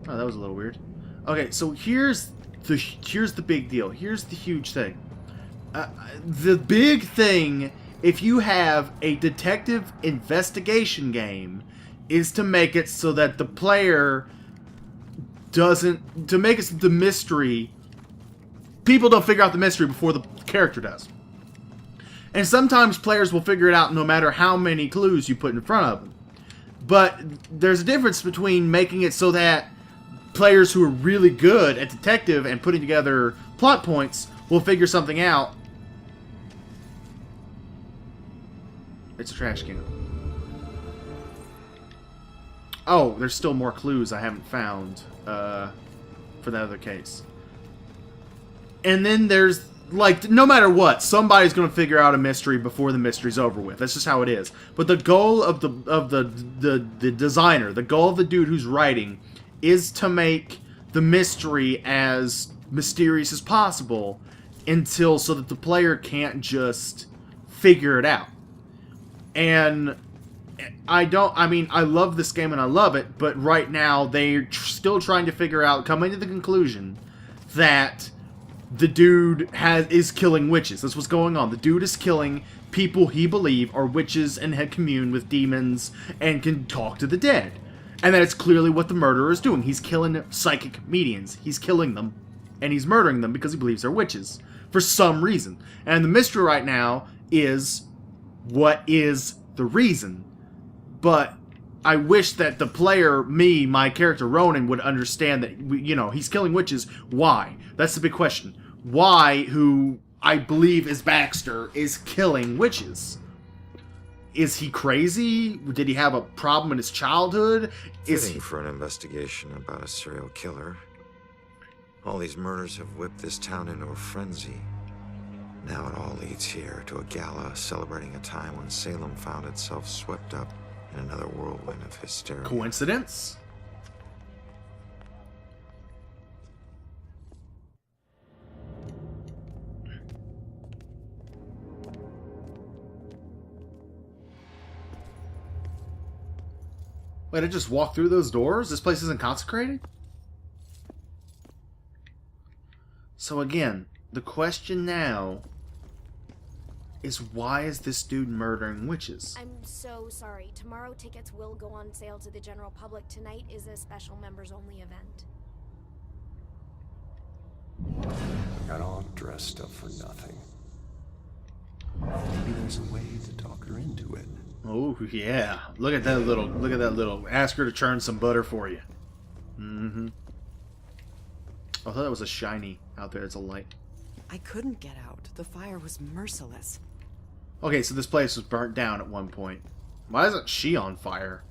Oh, that was a little weird. Okay, so here's the big deal. Here's the huge thing. The big thing, if you have a detective investigation game, is to make it so that the player doesn't... To make it so the mystery... People don't figure out the mystery before the character does. And sometimes players will figure it out no matter how many clues you put in front of them. But there's a difference between making it so that players who are really good at detective and putting together plot points will figure something out. It's a trash can. Oh, there's still more clues I haven't found for that other case. And then there's, like, no matter what, somebody's going to figure out a mystery before the mystery's over with. That's just how it is. But the goal of the designer, the goal of the dude who's writing, is to make the mystery as mysterious as possible so that the player can't just figure it out. And I love this game and I love it, but right now they're still trying to figure out, coming to the conclusion that the dude is killing witches. That's what's going on. The dude is killing people he believes are witches and had commune with demons and can talk to the dead. And that is clearly what the murderer is doing. He's killing psychic mediums. He's killing them. And he's murdering them because he believes they're witches. For some reason. And the mystery right now is, what is the reason? But I wish that the player, my character Ronan, would understand that, he's killing witches. Why? That's the big question. Why, who I believe is Baxter, is killing witches? Is he crazy? Did he have a problem in his childhood? Fitting for an investigation about a serial killer. All these murders have whipped this town into a frenzy. Now it all leads here to a gala celebrating a time when Salem found itself swept up in another whirlwind of hysteria. Coincidence? Wait, I just walked through those doors? This place isn't consecrated? So again, the question now is, why is this dude murdering witches? I'm so sorry. Tomorrow tickets will go on sale to the general public. Tonight is a special members-only event. Got all dressed up for nothing. Maybe there's a way to talk her into it. Oh yeah! Look at that little. Ask her to churn some butter for you. Mm-hmm. I thought that was a shiny out there. It's a light. I couldn't get out. The fire was merciless. Okay, so this place was burnt down at one point. Why isn't she on fire?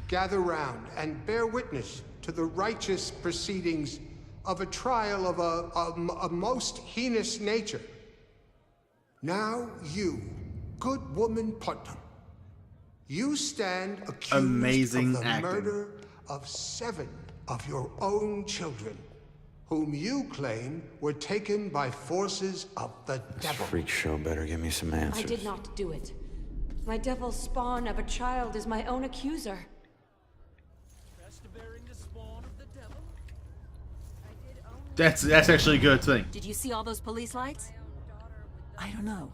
Gather round and bear witness to the righteous proceedings of a trial of a most heinous nature. Now you, good woman Putnam, you stand accused Amazing of the acting. murder of 7 of your own children, whom you claim were taken by forces of the devil. Freak show better give me some answers. I did not do it. My devil spawn of a child is my own accuser. That's actually a good thing. Did you see all those police lights? I don't know.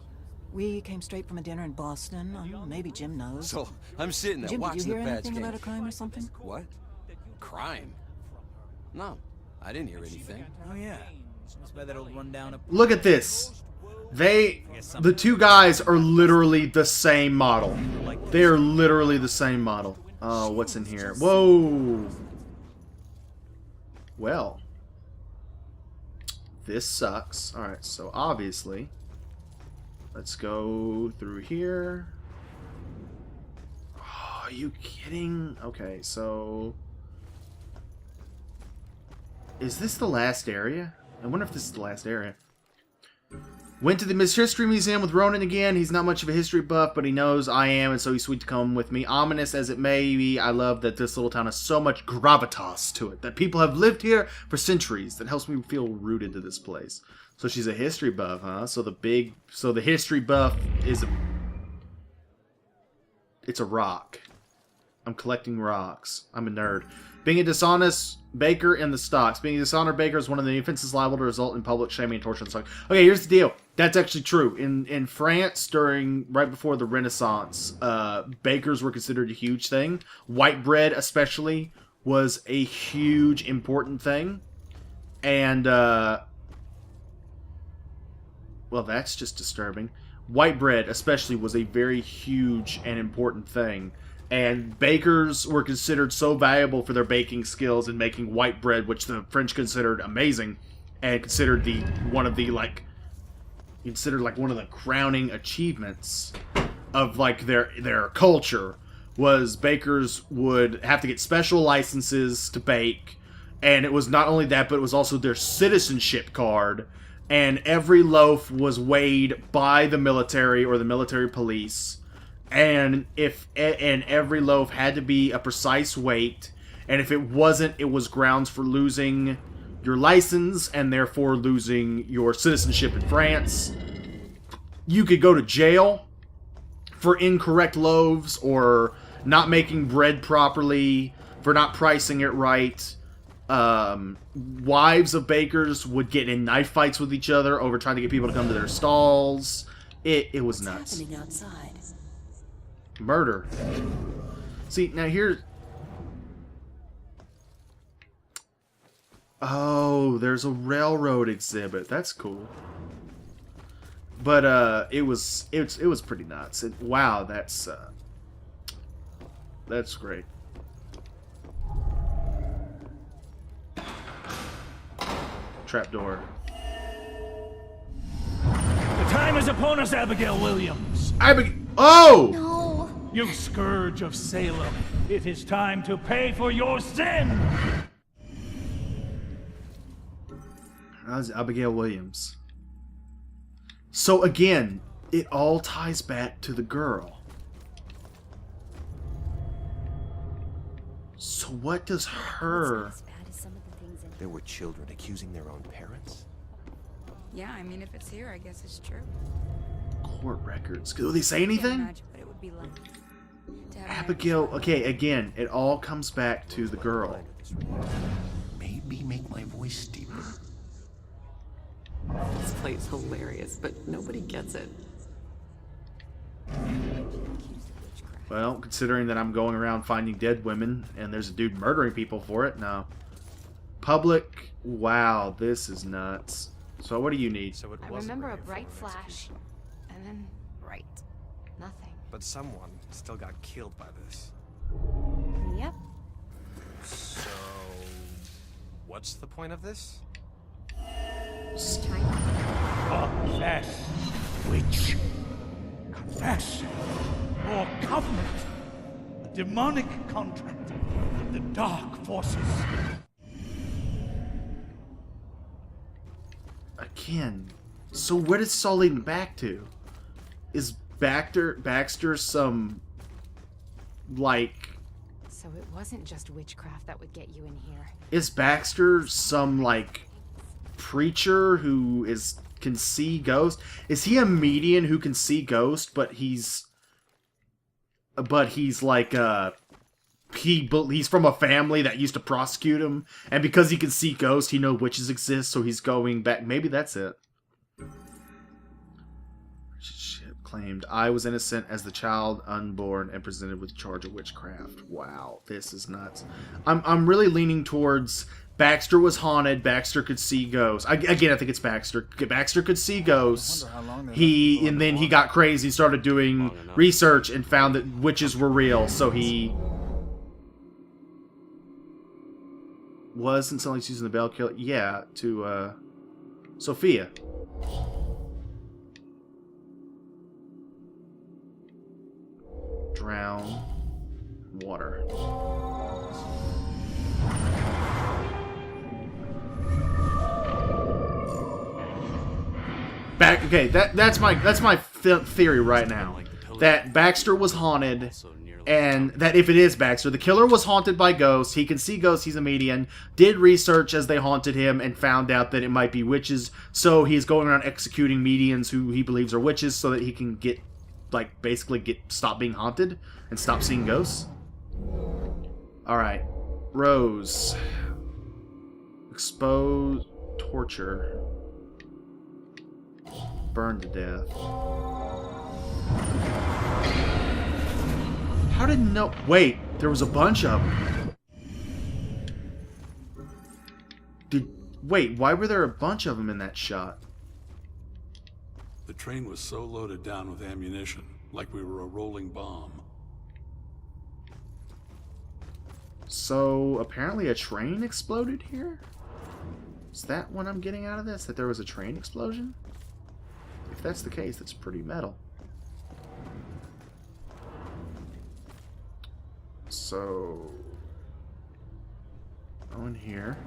We came straight from a dinner in Boston. Maybe Jim knows. So, I'm sitting there Jim, did watching you hear the badge anything game. about a crime or something? What? Crime? No, I didn't hear anything. Oh yeah. That's by that old rundown. Look at this. The two guys are literally the same model. They are literally the same model. Oh, what's in here? Whoa. Well. This sucks. Alright, so obviously, let's go through here. Oh, are you kidding? Okay, so... Is this the last area? I wonder if this is the last area. Went to the History Museum with Ronan again. He's not much of a history buff, but he knows I am, and so he's sweet to come with me. Ominous as it may be, I love that this little town has so much gravitas to it. That people have lived here for centuries. That helps me feel rooted to this place. So she's a history buff, huh? So the history buff is it's a rock. I'm collecting rocks. I'm a nerd. Being a dishonest baker in the stocks. Being a dishonored baker is one of the offenses liable to result in public shaming and torture in the stocks. Okay, here's the deal. That's actually true. In France, right before the Renaissance, bakers were considered a huge thing. White bread, especially, was a huge, important thing. And, well, that's just disturbing. White bread, especially, was a very huge and important thing. And bakers were considered so valuable for their baking skills in making white bread, which the French considered amazing, and considered one of the crowning achievements of like their culture, was bakers would have to get special licenses to bake, and it was not only that, but it was also their citizenship card, and every loaf was weighed by the military or the military police. And every loaf had to be a precise weight, and if it wasn't, it was grounds for losing your license and therefore losing your citizenship in France. You could go to jail for incorrect loaves or not making bread properly, for not pricing it right. Wives of bakers would get in knife fights with each other over trying to get people to come to their stalls. It was nuts. Happening outside. Murder. See, now here... Oh, there's a railroad exhibit. That's cool. But, it was pretty nuts. Wow, that's great. Trapdoor. The time is upon us, Abigail Williams. Oh! No. You scourge of Salem. It is time to pay for your sin. That was Abigail Williams. So again, it all ties back to the girl. So what does her... There were children accusing their own parents? Yeah, I mean, if it's here, I guess it's true. Court records. Do they say anything? Imagine what it would be like to have Abigail... Okay, again, it all comes back to the girl. Maybe make my voice deeper. This play's hilarious, but nobody gets it. Well, considering that I'm going around finding dead women, and there's a dude murdering people for it, no. Public... Wow, this is nuts. So what do you need? So I remember a bright flash, and then bright nothing. But someone still got killed by this. Yep. So, what's the point of this? Just trying to... Confess, witch. Confess. Your covenant. A demonic contract with the dark forces. Again, so where is this all leading back to? Is Baxter some, like... So it wasn't just witchcraft that would get you in here. Is Baxter some, like, preacher who can see ghosts? Is he a medium who can see ghosts, but he's like, he's from a family that used to prosecute him, and because he can see ghosts, he knows witches exist, so he's going back. Maybe that's it. Shit, claimed I was innocent as the child unborn and presented with charge of witchcraft. Wow, this is nuts. I'm really leaning towards Baxter was haunted. Baxter could see ghosts. I think it's Baxter. Baxter could see ghosts. And then he got crazy, started doing research, and found that witches were real. So he wasn't someone using the bell killer. Yeah, to Sophia. Drown. Water. Okay, that's my theory right now. That Baxter was haunted, and that if it is Baxter, the killer was haunted by ghosts. He can see ghosts. He's a medium. Did research as they haunted him and found out that it might be witches. So he's going around executing mediums who he believes are witches, so that he can get, like, basically stop being haunted and stop seeing ghosts. Alright. Rose. Expose. Torture. Burn to death. How did no... Wait, there was a bunch of them. Wait, why were there a bunch of them in that shot? The train was so loaded down with ammunition, like we were a rolling bomb. So, apparently a train exploded here? Is that what I'm getting out of this? That there was a train explosion? If that's the case, that's pretty metal. So... go in here.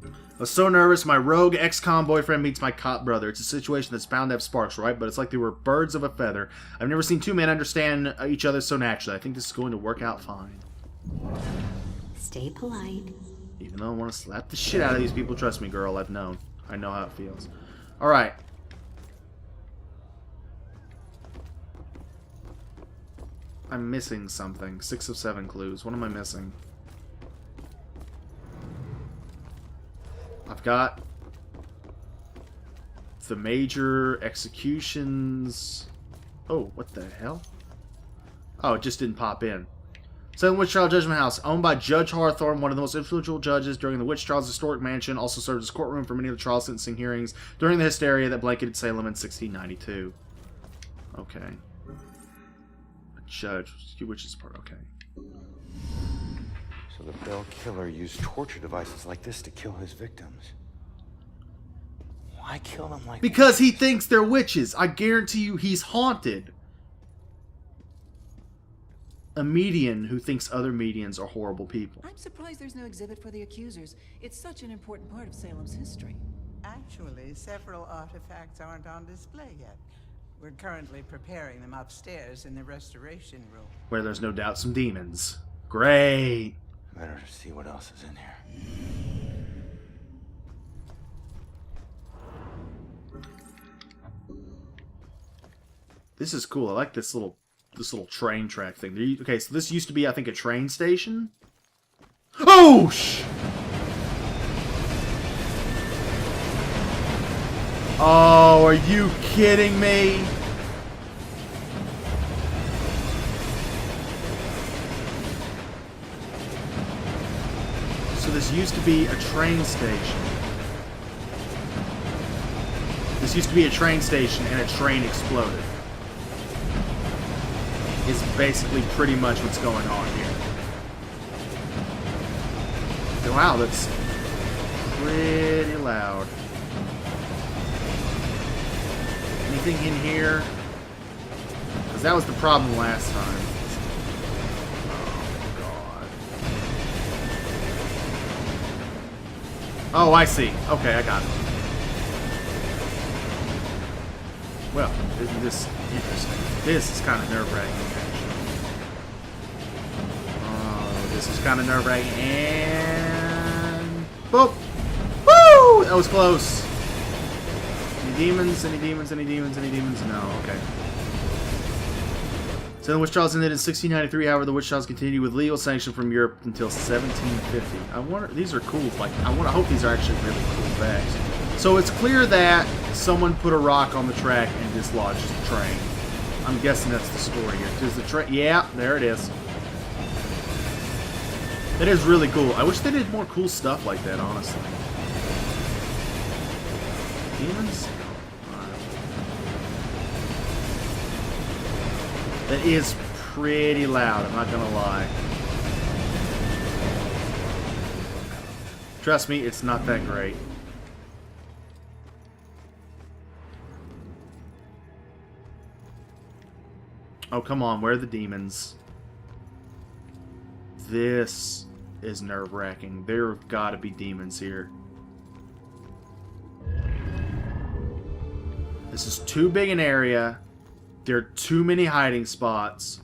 I was so nervous. My rogue ex-con boyfriend meets my cop brother. It's a situation that's bound to have sparks, right? But it's like they were birds of a feather. I've never seen two men understand each other so naturally. I think this is going to work out fine. Stay polite. Even though I want to slap the shit out of these people, trust me, girl. I've known. I know how it feels. Alright. I'm missing something. 6 of 7 clues. What am I missing? I've got the major executions. Oh, what the hell? Oh, it just didn't pop in. Salem Witch Trial Judgment House, owned by Judge Hawthorne, one of the most influential judges during the witch trials. Historic mansion also served as courtroom for many of the trial sentencing hearings during the hysteria that blanketed Salem in 1692. Okay. A judge, which is part, okay. So the Bell Killer used torture devices like this to kill his victims. Why kill them like because he thinks they're witches. I guarantee you he's haunted. A median who thinks other medians are horrible people. I'm surprised there's no exhibit for the accusers. It's such an important part of Salem's history. Actually, several artifacts aren't on display yet. We're currently preparing them upstairs in the restoration room. Where there's no doubt some demons. Great. Better see what else is in here. This is cool. I like this little train track thing. Okay, so this used to be, I think, a train station. Oh, oh, are you kidding me? So this used to be a train station. This used to be a train station and a train exploded. Is basically pretty much what's going on here. Wow, that's pretty loud. Anything in here? Because that was the problem last time. Oh, I see. Okay, I got it. Well, isn't this interesting? This is kind of nerve-wracking, actually. Oh, this is kind of nerve-wracking. And... boop! Woo! That was close. Any demons? Any demons? Any demons? Any demons? No. Okay. So the witch trials ended in 1693. However, the witch trials continued with legal sanction from Europe until 1750. I wonder. These are cool. Like, I hope these are actually really cool facts. So it's clear that someone put a rock on the track and dislodged the train. I'm guessing that's the story here. Does the train? Yeah, there it is. That is really cool. I wish they did more cool stuff like that, honestly. Demons? That is pretty loud, I'm not gonna lie. Trust me, it's not that great. Oh, come on, where are the demons? This is nerve-wracking. There have got to be demons here. This is too big an area. There are too many hiding spots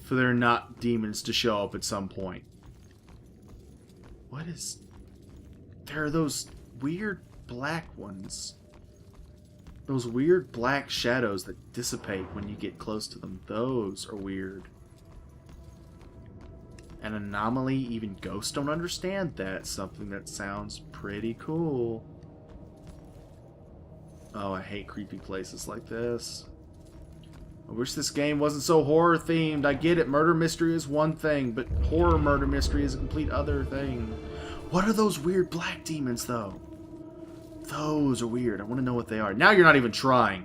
for there not demons to show up at some point. What is... There are those weird black ones. Those weird black shadows that dissipate when you get close to them. Those are weird. An anomaly, even ghosts don't understand that. Something that sounds pretty cool. Oh, I hate creepy places like this. I wish this game wasn't so horror themed. I get it, murder mystery is one thing, but horror murder mystery is a complete other thing. What are those weird black demons, though? Those are weird. I want to know what they are. Now you're not even trying.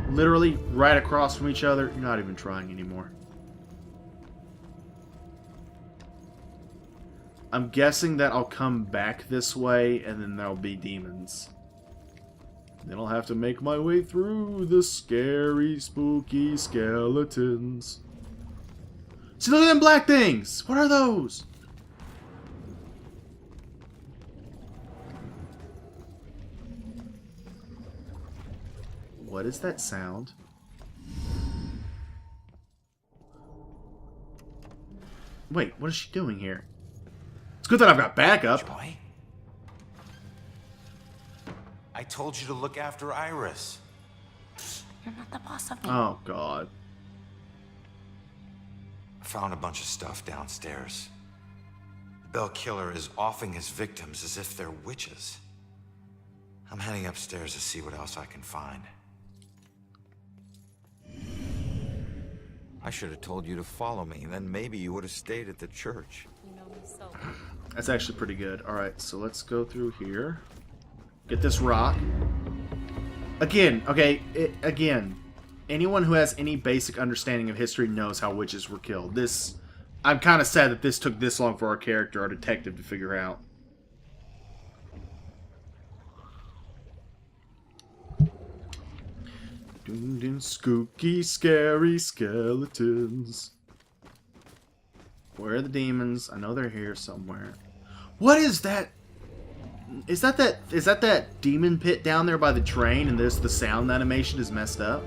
Literally right across from each other. You're not even trying anymore. I'm guessing that I'll come back this way and then there'll be demons. Then I'll have to make my way through the scary, spooky skeletons. See, look at them black things! What are those? What is that sound? Wait, what is she doing here? It's good that I've got backup. Joy? I told you to look after Iris. You're not the boss of me. Oh, God. I found a bunch of stuff downstairs. The Bell Killer is offing his victims as if they're witches. I'm heading upstairs to see what else I can find. I should have told you to follow me, then maybe you would have stayed at the church. You know me so. That's actually pretty good. Alright, so let's go through here. Get this rock. Again, okay, again, anyone who has any basic understanding of history knows how witches were killed. I'm kind of sad that this took this long for our character, our detective, to figure out. Dun, dun, spooky, scary skeletons. Where are the demons? I know they're here somewhere. What is that? Is that that demon pit down there by the train and the sound animation is messed up?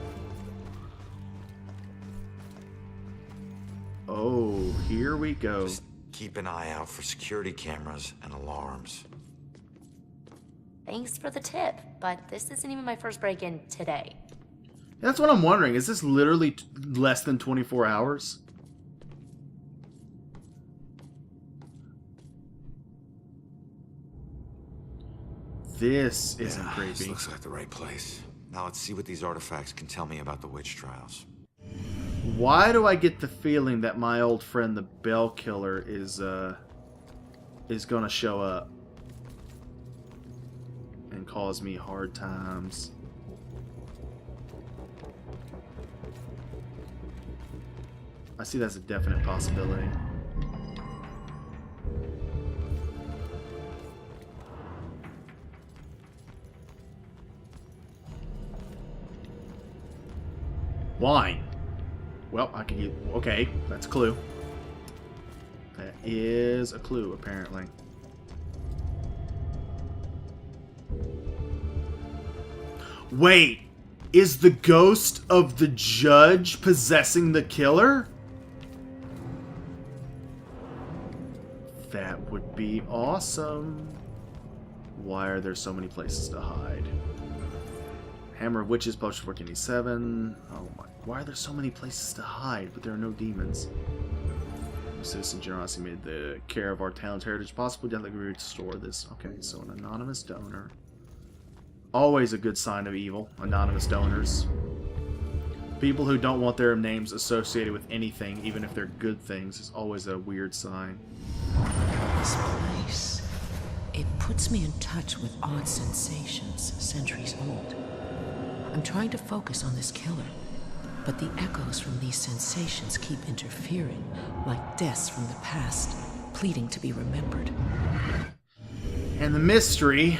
Oh, here we go. Just keep an eye out for security cameras and alarms. Thanks for the tip, but this isn't even my first break-in today. That's what I'm wondering. Is this literally less than 24 hours? This isn't creepy. This looks like the right place. Now let's see what these artifacts can tell me about the witch trials. Why do I get the feeling that my old friend the Bell Killer is gonna show up and cause me hard times? I see that's a definite possibility. Wine. Well, I can use... Okay, that's a clue. That is a clue, apparently. Wait! Is the ghost of the judge possessing the killer? That would be awesome. Why are there so many places to hide? Hammer of Witches, Potion 1487. Oh my. Why are there so many places to hide, but there are no demons? Citizen generosity made the care of our town's heritage possible. Definitely agree to store this. Okay, so an anonymous donor. Always a good sign of evil. Anonymous donors. People who don't want their names associated with anything, even if they're good things, is always a weird sign. This place, it puts me in touch with odd sensations, centuries old. I'm trying to focus on this killer, but the echoes from these sensations keep interfering, like deaths from the past, pleading to be remembered. And the mystery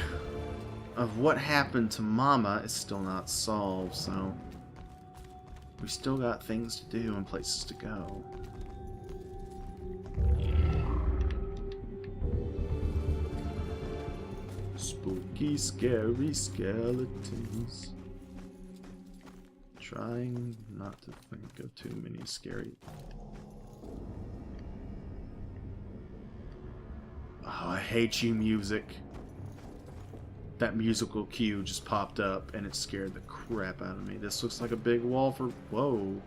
of what happened to Mama is still not solved, so we still got things to do and places to go. Spooky, scary skeletons. Trying not to think of too many scary... Oh, I hate you, music. that musical cue just popped up, and it scared the crap out of me. This looks like a big wall for... Whoa.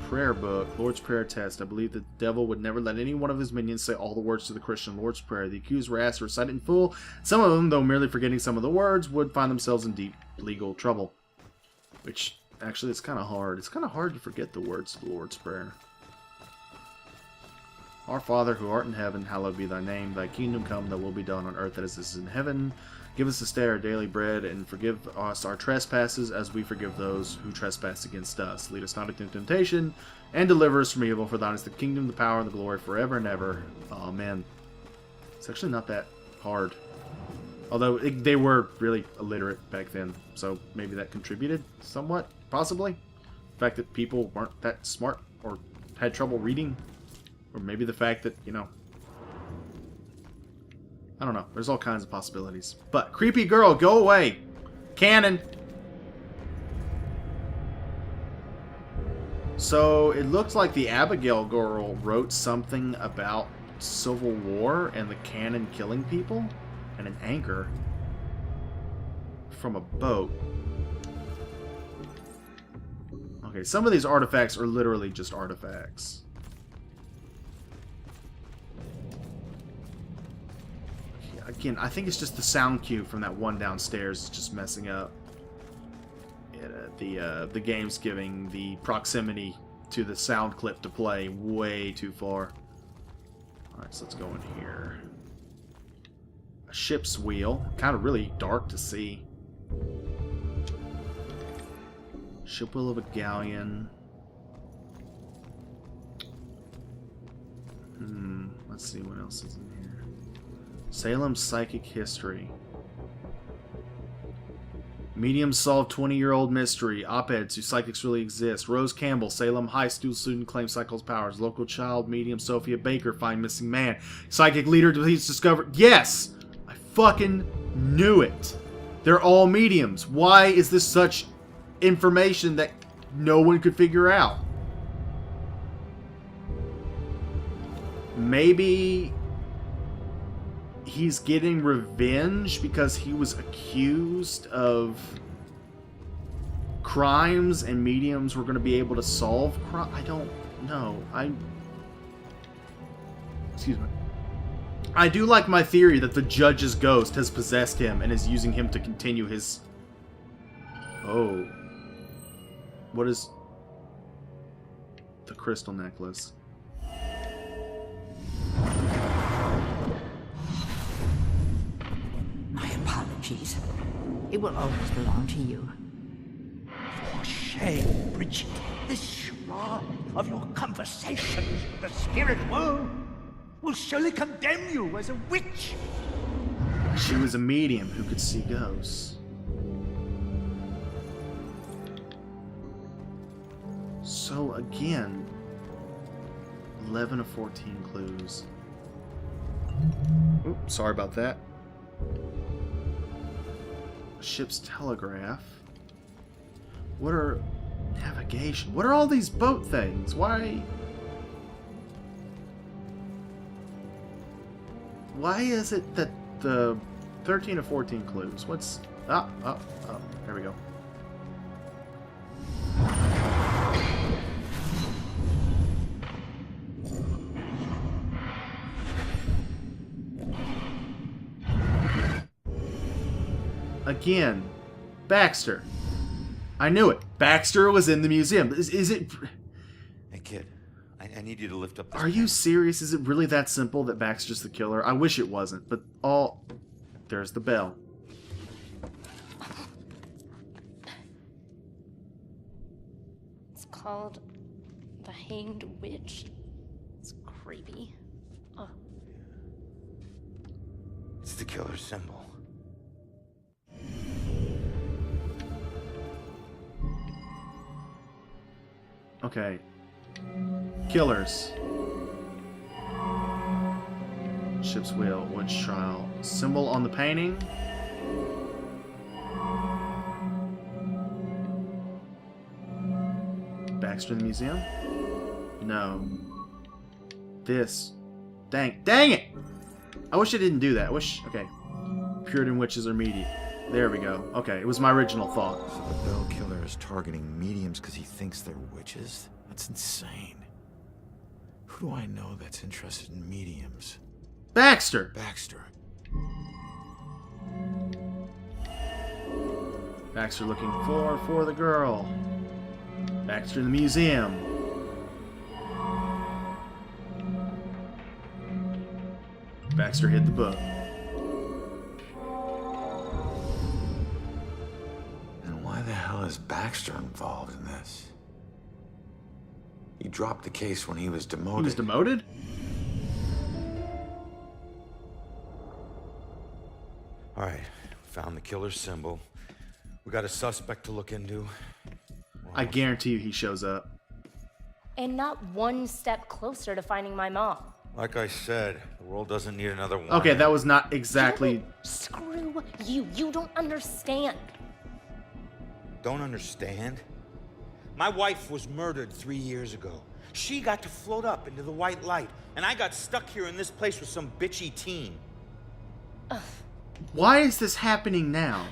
Prayer book. Lord's Prayer test. I believe the devil would never let any one of his minions say all the words to the Christian Lord's Prayer. The accused were asked to recite it in full. Some of them, though merely forgetting some of the words, would find themselves in deep legal trouble. Which, actually, it's kind of hard. It's kind of hard to forget the words of the Lord's Prayer. Our Father, who art in heaven, hallowed be thy name. Thy kingdom come, thy will be done on earth as it is in heaven. Give us this day our daily bread, and forgive us our trespasses, as we forgive those who trespass against us. Lead us not into temptation, and deliver us from evil. For thine is the kingdom, the power, and the glory, forever and ever. Amen. It's actually not that hard. Although, they were really illiterate back then, so maybe that contributed somewhat, possibly. The fact that people weren't that smart, or had trouble reading. Or maybe the fact that, you know... I don't know. There's all kinds of possibilities. But, creepy girl, go away! Canon! So, it looks like the Abigail girl wrote something about Civil War and the cannon killing people. And an anchor. From a boat. Okay, some of these artifacts are literally just artifacts. Again, I think it's just the sound cue from that one downstairs is just messing up. The game's giving the proximity to the sound clip to play way too far. Alright, so let's go in here. A ship's wheel. Kind of really dark to see. Ship wheel of a galleon. Let's see what else is in here. Salem's psychic history. Medium solve 20-year-old mystery. Op-eds, do psychics really exist? Rose Campbell, Salem High School student claims psychic's powers. Local child medium Sophia Baker find missing man. Psychic leader police discovered. Yes! I fucking knew it. They're all mediums. Why is this such information that no one could figure out? Maybe he's getting revenge because he was accused of crimes and mediums were going to be able to solve crime. I don't know. Excuse me. I do like my theory that the judge's ghost has possessed him and is using him to continue his... Oh. What is... the crystal necklace? Apologies. It will always belong to you. For shame, Bridget. This charade of your conversations with the spirit world will surely condemn you as a witch. She was a medium who could see ghosts. So again, 11 of 14 clues. Oops, sorry about that. Ship's telegraph. What are navigation? What are all these boat things? Why is it that the 13 of 14 clues? What's there we go. Again, Baxter. I knew it. Baxter was in the museum. Is it... Hey, kid. I need you to lift up this Are you serious? Is it really that simple that Baxter's the killer? I wish it wasn't, but all... There's the bell. It's called the Hanged Witch. It's creepy. Oh. It's the killer's symbol. Okay. Killers. Ship's wheel. Witch trial. Symbol on the painting. Baxter in the museum? No. This. Dang it! I wish I didn't do that. I wish... Okay. Puritan witches are medium. There we go. Okay, it was my original thought. So the Bell Killer is targeting mediums because he thinks they're witches? That's insane. Who do I know that's interested in mediums? Baxter! Baxter. Baxter looking for the girl. Baxter in the museum. Baxter hid the book. And why the hell is Baxter involved in this? He dropped the case when he was demoted. He was demoted? All right, found the killer's symbol. We got a suspect to look into. I guarantee you he shows up. And not one step closer to finding my mom. Like I said, the world doesn't need another one. Okay, that was not exactly... Screw you. You don't understand. Don't understand? My wife was murdered 3 years ago. She got to float up into the white light, and I got stuck here in this place with some bitchy teen. Why is this happening now?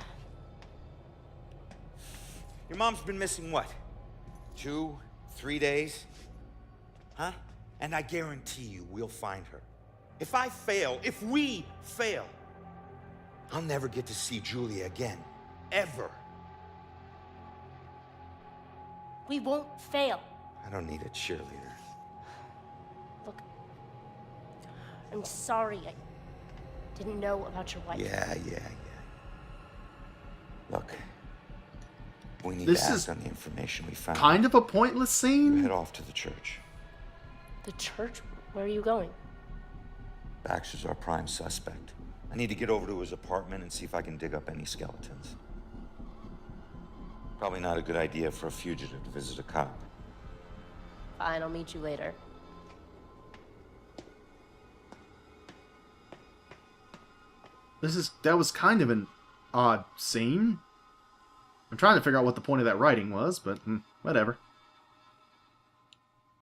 Your mom's been missing what? 2, 3 days? Huh? And I guarantee you we'll find her. If I fail, if we fail, I'll never get to see Julia again. Ever. We won't fail. I don't need a cheerleader. Look, I'm sorry. I didn't know about your wife. Yeah. Look, we need This to is act on the information we found. kind of a pointless scene. You head off to the church. The church? Where are you going? Baxter's our prime suspect. I need to get over to his apartment and see if I can dig up any skeletons. Probably not a good idea for a fugitive to visit a cop. Fine, I'll meet you later. That was kind of an odd scene. I'm trying to figure out what the point of that writing was, but whatever.